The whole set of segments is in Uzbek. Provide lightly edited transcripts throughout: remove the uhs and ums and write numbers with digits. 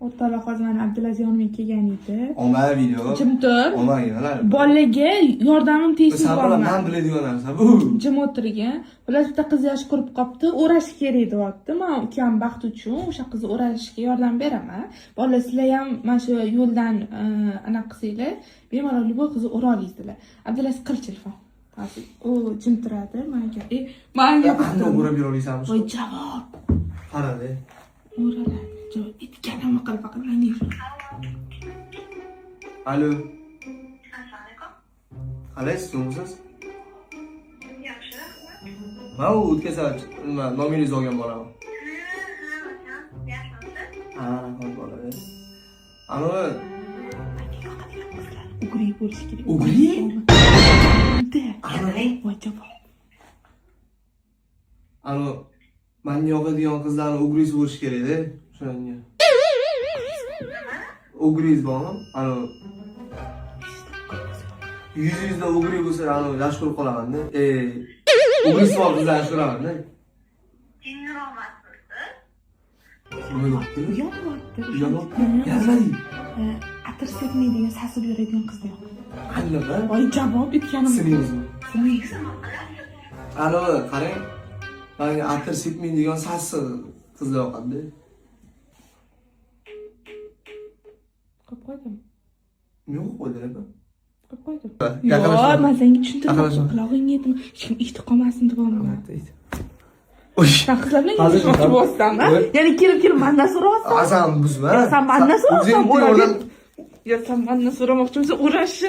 O'rtoqlar hozir mana Abdulaziz yonimga kelgan edi. Omma video. Jim tur. Ommaga. Bolaga yordamim tegsiz borman. Men biladigan narsa bu. Jim o'tirgan. Ular bitta qiz yosh ko'rib qopti, o'rash kerak deyapti. Men ukam baxt uchun o'sha qizni o'rashga yordam beraman. Bola sizlar ham mana shu yo'ldan anaqa qilsanglar, bemalol любой qizni o'ra olasizlar. Abdulaziz qil telefon. U jim turadi, menga. Menga qanday o'rab bera olasanmi? Voy javob. Qaradi. O'raladi. Aytganimni qil faqat menga. Alo. Assalomu alaykum. Qalaysiz, kimsiz? Yaxshi. Men o'tkazar nomeringizni olgan bo'laman. Yaxshimisiz? Ha, rahmat bo'ladi. Ano, Ugri bo'lish kerak. Ugri? Ana, voy javob. ano men yoqadigan qizlarni ugriz bo'lish kerak-da, shunga. Ugriz bormi? Ano yuzingizda ugri bo'lsa, ano yaxshi ko'rib qolaman-da. Ugriz bor qizlarni yaxshi ko'raman-da. Jinniromatsizsiz? Nima deyapti? Yo'q. Yazmadi. Atir sepmaydigan, sasib yuradigan qizlar. Qanaqa? Voy javob etganim. Siningizmi? Siningiz. Ano, qarang. Menga atir sepmaydigan sassiq qizlar yoqadi. Qo'yib qo'ydim. Yo'q, qo'ydi-da. Qo'yib qo'ydim. Yaqinlashma. Yo'q, men senga tushuntirdim. Yaqinlashma. Qulog'ingga yetdim. Hech kim eshitib qolmasin deb olmayman. Oy. Sen qizlar bilan gaplashmoqchi bo'lsanmi? Ya'ni kelib mendan so'rayapsan. Asan buzma. Sen mendan so'rayapsan. O'zing Ya sen mendan so'ramoqchimisan? O'rashi.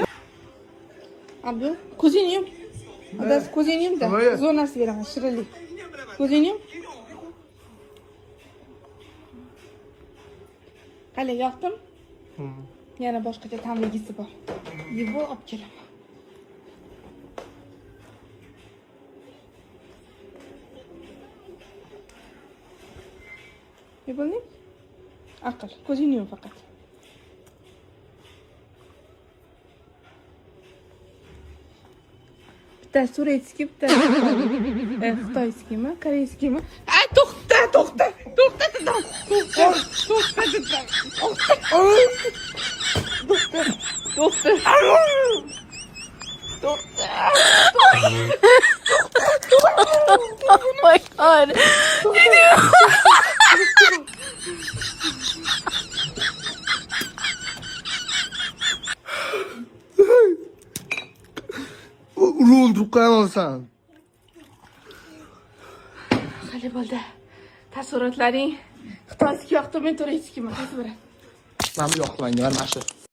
Abi, ko'zingni yum. Adas ko'zingni yum-da. Zonasi beraman, shirinlik. Ko'zingni yum. Qalay, yoqdimi? Yana boshqacha ta'mligisi bor. Yebo olib kelaman. Yebolding? Aql, ko'zingni yum faqat. Bitta surayskiy, bitta xitoyskiymi, koreyskiymi? Ay, to'xta dedim. To'xta. Oh my god. Rol turib qo'yaman. Qani bo'ldi? Taassurotlaring xitoyskiy yoqdimi, koreyskiymi? Qaysi biri? Men bu yoqmayman, mana shu.